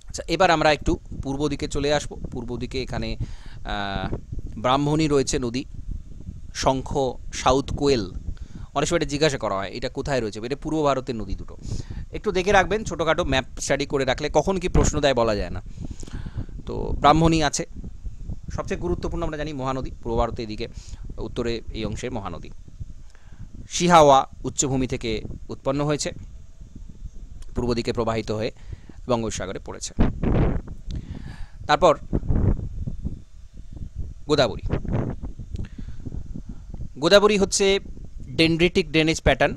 আচ্ছা, এবার আমরা একটু পূর্ব দিকে চলে আসব। পূর্ব দিকে এখানে ব্রাহ্মণী রয়েছে নদী, শঙ্খ, সাউথ কোয়েল, অনেক সময় এটা জিজ্ঞাসা করা হয় এটা কোথায় রয়েছে, এটা পূর্ব ভারতের নদী দুটো। একটু দেখে রাখবেন, ছোটোখাটো ম্যাপ স্টাডি করে রাখলে কখন কি প্রশ্ন দেয় বলা যায় না। তো ব্রাহ্মণী আছে, সবচেয়ে গুরুত্বপূর্ণ আমরা জানি মহানদী, পূর্ব ভারতের এদিকে উত্তরে এই অংশের মহানদী। সিহাওয়া উচ্চভূমি থেকে উৎপন্ন হয়েছে, পূর্ব দিকে প্রবাহিত হয়ে বঙ্গোপসাগরে পড়েছে। তারপর গোদাবরী। গোদাবরী হচ্ছে ডেনড্রিটিক ড্রেনেজ প্যাটার্ন,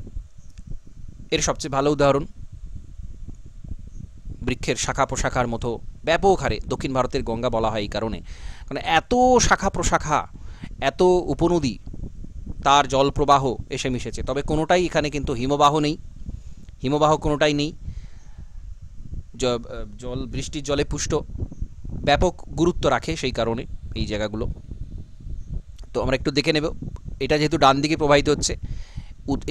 এর সবচেয়ে ভালো উদাহরণ। বৃক্ষের শাখা প্রশাখার মতো ব্যাপক হারে দক্ষিণ ভারতের গঙ্গা বলা হয় এই কারণে, কারণ এত শাখা প্রশাখা, এত উপনদী, তার জল প্রবাহ এসে মিশেছে। তবে কোনোটাই এখানে কিন্তু হিমবাহ নেই, হিমবাহ কোনোটাই নেই, জল বৃষ্টির জলে পুষ্ট, ব্যাপক গুরুত্ব রাখে সেই কারণে এই জায়গাগুলো। তো আমরা একটু দেখে নেব, এটা যেহেতু ডান দিকে প্রবাহিত হচ্ছে,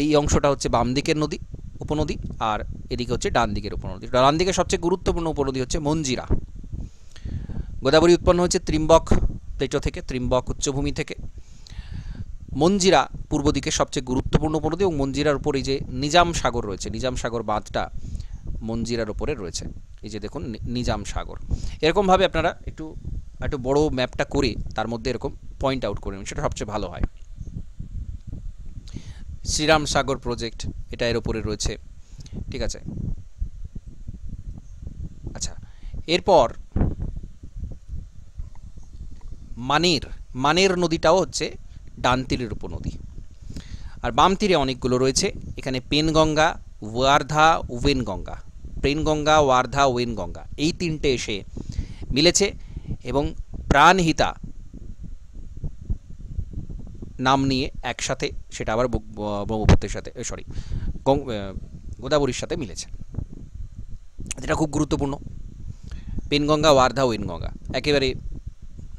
এই অংশটা হচ্ছে বাম দিকের নদী, উপনদী, আর এদিকে হচ্ছে ডান দিকের উপনদী। ডান দিকে সবচেয়ে গুরুত্বপূর্ণ উপনদী হচ্ছে মঞ্জিরা। গোদাবরী উৎপন্ন হচ্ছে ত্রিম্বক প্লেটো থেকে, ত্রিম্বক উচ্চভূমি থেকে। মঞ্জিরা পূর্ব দিকে সবচেয়ে গুরুত্বপূর্ণ উপনদী, এবং মঞ্জিরার উপর এই যে নিজাম সাগর রয়েছে, নিজাম সাগর বাঁধটা মঞ্জিরার উপরে রয়েছে, এই যে দেখুন নিজাম সাগর। এরকমভাবে আপনারা একটু একটু বড় ম্যাপটা করে তার মধ্যে এরকম পয়েন্ট আউট করে নেবেন, সেটা সবচেয়ে ভালো হয়। শ্রীরাম সাগর প্রজেক্ট এটা এর উপরে রয়েছে, ঠিক আছে। আচ্ছা, এরপর মানের নদীটাও হচ্ছে ডান তীরের উপনদী, আর বাম তীরে অনেকগুলো রয়েছে। এখানে পেনগঙ্গা, ওয়ার্ধা, ওয়েনগঙ্গা, পেনগঙ্গা, ওয়ার্ধা, ওয়েনগঙ্গা, এই তিনটে এসে মিলেছে, এবং প্রাণহিতা নাম নিয়ে একসাথে সেটা আবার ব্রহ্মপুত্রের সাথে, গোদাবরীর সাথে মিলেছে। এটা খুব গুরুত্বপূর্ণ। পেনগঙ্গা, ওয়ার্ধা, ওয়েনগঙ্গা একেবারে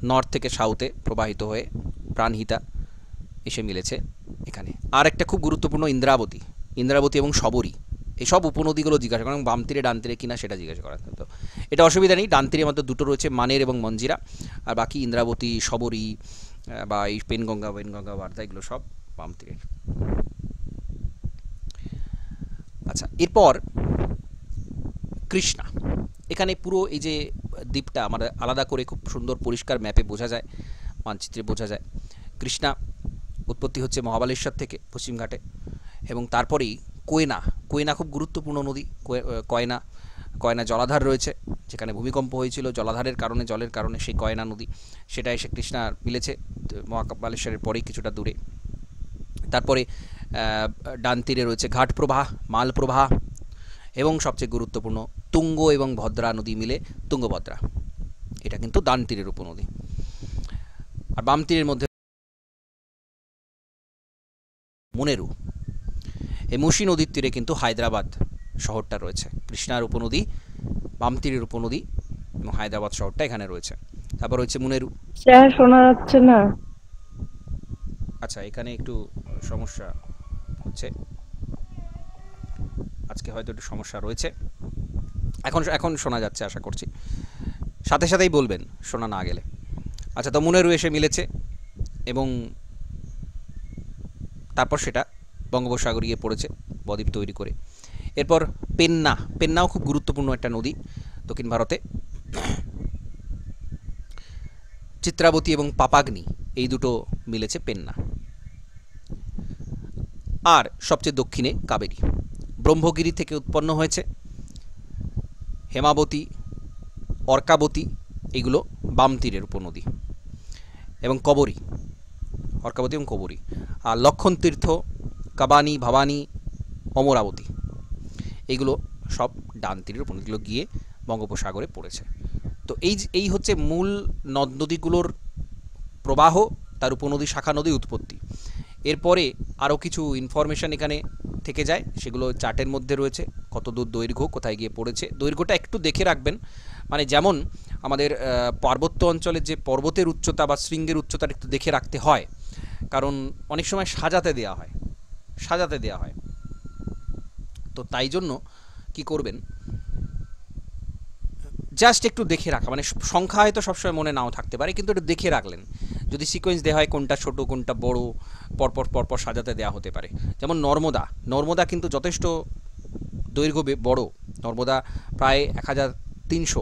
নর্থ থেকে সাউথে প্রবাহিত হয়ে প্রাণহিতা এসে মিলেছে এখানে। আর একটা খুব গুরুত্বপূর্ণ ইন্দ্রাবতী, ইন্দ্রাবতী এবং শবরী, এইসব উপনদীগুলো জিজ্ঞাসা করেন, বাম তীরে ডান তীরে কিনা সেটা জিজ্ঞাসা করেন। তো এটা অসুবিধা নেই, ডান তীরের মধ্যে দুটো রয়েছে, মানের এবং মঞ্জিরা, আর বাকি ইন্দ্রাবতী, শবরী বা এই পেনগঙ্গা, ওয়েনগঙ্গা, ওয়ার্ধা এগুলো সব বাম তীরের। আচ্ছা, এরপর কৃষ্ণা। এখানে পুরো এই যে দ্বীপটা আমার আলাদা করে খুব সুন্দর পরিষ্কার ম্যাপে বোঝা যায়, মানচিত্রে বোঝা যায়। কৃষ্ণা উৎপত্তি হচ্ছে মহাবালেশ্বর থেকে পশ্চিমঘাটে, এবং তারপরেই কোয়না। কোয়না খুব গুরুত্বপূর্ণ নদী, কয়না জলাধার রয়েছে, যেখানে ভূমিকম্প হয়েছিল জলাধারের কারণে, জলের কারণে, সেই কয়না নদী সেটা এসে কৃষ্ণার মিলেছে মহাবালেশ্বরের পরেই কিছুটা দূরে। তারপরে ডান তীরে রয়েছে ঘাটপ্রবাহ, মালপ্রবাহ, এবং সবচেয়ে গুরুত্বপূর্ণ তুঙ্গ এবং ভদ্রা নদী মিলে তুঙ্গভদ্রা, এটা কিন্তু ডান তীরের উপনদী। আর বাম তীরের মধ্যে মুনেরু, এই মুসি নদীর তীরে কিন্তু হায়দ্রাবাদ শহরটা রয়েছে, কৃষ্ণার উপনদী, বাম তীরের উপনদী, এবং হায়দ্রাবাদ শহরটা এখানে রয়েছে। তারপর রয়েছে মুনেরু। স্যার শোনা যাচ্ছে না। আচ্ছা, এখানে একটু সমস্যা হচ্ছে, আজকে হয়তো একটু সমস্যা রয়েছে। এখন শোনা যাচ্ছে আশা করছি, সাথে সাথেই বলবেন শোনা না গেলে। আচ্ছা, তো মুনেরু এসে মিলেছে, এবং তারপর সেটা বঙ্গোপসাগর গিয়ে পড়েছে বদ্বীপ তৈরি করে। এরপর পেন্নাও খুব গুরুত্বপূর্ণ একটা নদী দক্ষিণ ভারতে। চিত্রাবতী এবং পাপাগ্নি এই দুটো মিলেছে পেন্না। আর সবচেয়ে দক্ষিণে কাবেরী, ব্রহ্মগিরি থেকে উৎপন্ন হয়েছে। হেমাবতী, অর্কাবতী এগুলো বাম তীরের উপনদী, এবং কবরী, অর্কাবতী এবং কবরী। আর লক্ষণ তীর্থ, কাবানি, ভবানী, অমরাবতী এইগুলো সব ডান তীরের উপনদীগুলো গিয়ে বঙ্গোপসাগরে পড়েছে। তো এই হচ্ছে মূল নদ নদীগুলোর প্রবাহ, তার উপনদী, শাখা নদী, উৎপত্তি। এরপরে আরও কিছু ইনফরমেশান এখানে থেকে যায়, সেগুলো চার্টের মধ্যে রয়েছে, কত দূর দৈর্ঘ্য, কোথায় গিয়ে পড়েছে। দৈর্ঘ্যটা একটু দেখে রাখবেন, মানে যেমন আমাদের পার্বত্য অঞ্চলের যে পর্বতের উচ্চতা বা শৃঙ্গের উচ্চতাটা একটু দেখে রাখতে হয়, কারণ অনেক সময় সাজাতে দেওয়া হয়। তো তাই জন্য কি করবেন, জাস্ট একটু দেখে রাখা, মানে সংখ্যা হয়তো সবসময় মনে নাও থাকতে পারে, কিন্তু একটু দেখে রাখলেন। যদি সিকোয়েন্স দেওয়া হয় কোনটা ছোট কোনটা বড়, পরপর পরপর সাজাতে দেওয়া হতে পারে। যেমন নর্মদা, নর্মদা কিন্তু যথেষ্ট দৈর্ঘ্য বড়। নর্মদা প্রায় 1300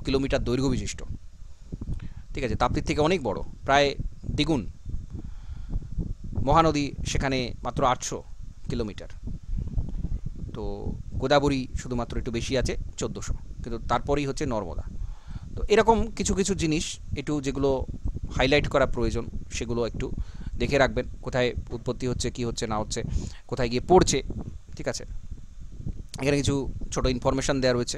কিলোমিটার দৈর্ঘ্য বিশিষ্ট, ঠিক আছে, তাপ্তির থেকে অনেক বড়, প্রায় দ্বিগুণ। মহানদী সেখানে মাত্র 800 কিলোমিটার। তো গোদাবরী শুধুমাত্র একটু বেশি আছে, 1400, কিন্তু তারপরেই হচ্ছে নর্মদা। তো এরকম কিছু কিছু জিনিস একটু যেগুলো হাইলাইট করা প্রয়োজন, সেগুলো একটু দেখে রাখবেন, কোথায় উৎপত্তি হচ্ছে, কি হচ্ছে না হচ্ছে, কোথায় গিয়ে পড়ছে, ঠিক আছে। এখানে কিছু ছোট ইনফরমেশান দেওয়া রয়েছে।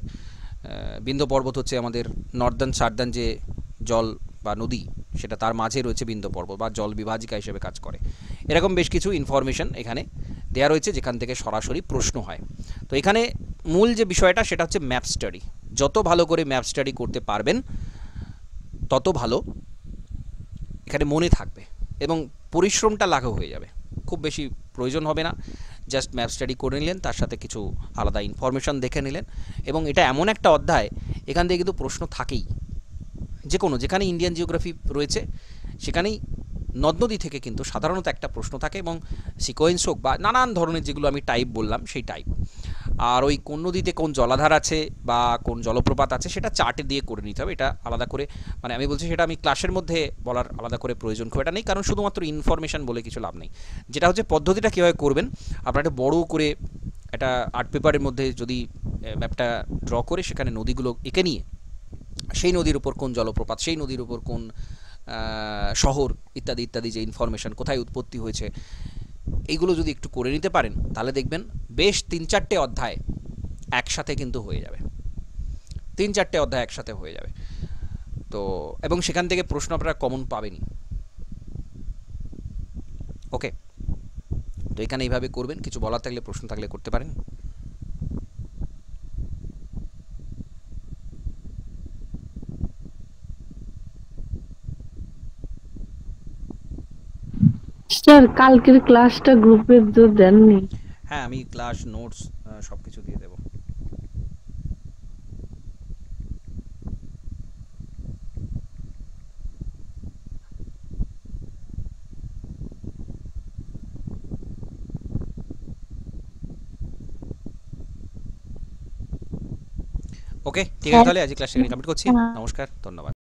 বিন্ধ্য পর্বত হচ্ছে আমাদের নর্দার্ন সার্দার্ন যে জল বা নদী, সেটা তার মাঝে রয়েছে বিন্ধ্য পর্বত, বা জল বিভাজিকা হিসেবে কাজ করে। এরকম বেশ কিছু ইনফরমেশান এখানে দেওয়া রয়েছে, যেখান থেকে সরাসরি প্রশ্ন হয়। তো এখানে মূল যে বিষয়টা সেটা হচ্ছে ম্যাপ স্টাডি। যত ভালো করে ম্যাপ স্টাডি করতে পারবেন তত ভালো এখানে মনে থাকবে, এবং পরিশ্রমটা লাঘব হয়ে যাবে। খুব বেশি প্রয়োজন হবে না, জাস্ট ম্যাপ স্টাডি করে নিলেন, তার সাথে কিছু আলাদা ইনফরমেশান দেখে নিলেন। এবং এটা এমন একটা অধ্যায়, এখান থেকে কিন্তু প্রশ্ন থাকেই। যে কোনো, যেখানে ইন্ডিয়ান জিওগ্রাফি রয়েছে সেখানেই নদ নদী থেকে কিন্তু সাধারণত একটা প্রশ্ন থাকে, এবং সিকোয়েন্স হোক বা নানান ধরনের যেগুলো আমি টাইপ বললাম সেই টাইপ। আর ওই কোন নদীতে কোন জলাধার আছে বা কোন জলপ্রপাত আছে সেটা চার্টে দিয়ে করে নিতে হবে। এটা আলাদা করে, মানে আমি বলছি সেটা আমি ক্লাসের মধ্যে বলার আলাদা করে প্রয়োজন খুব একটা নেই, কারণ শুধুমাত্র ইনফরমেশান বলে কিছু লাভ নেই। যেটা হচ্ছে পদ্ধতিটা কীভাবে করবেন, আপনারা একটা বড় করে একটা আর্ট পেপারের মধ্যে যদি ম্যাপটা ড্র করে সেখানে নদীগুলো এঁকে নিয়ে, সেই নদীর উপর কোন জলপ্রপাত, সেই নদীর উপর কোন শহর ইত্যাদি ইত্যাদি যে ইনফরমেশান, কোথায় উৎপত্তি হয়েছে, এইগুলো যদি একটু করে নিতে পারেন, তাহলে দেখবেন বেশ 3-4টে অধ্যায় একসাথে কিন্তু হয়ে যাবে। 3-4টে অধ্যায় একসাথে হয়ে যাবে। তো এবং সেখান থেকে প্রশ্ন আপনারা কমন পাবেনই। ওকে, তো এখানে এইভাবে করবেন। কিছু বলার থাকলে, প্রশ্ন থাকলে করতে পারেন। স্যার কালকের ক্লাসটা গ্রুপে তো দেননি। হ্যাঁ, আমি ক্লাস নোটস সব কিছু দিয়ে দেবো। ওকে, ঠিক আছে, তাহলে আজ ক্লাস এখানে কমপ্লিট করছি। নমস্কার, ধন্যবাদ।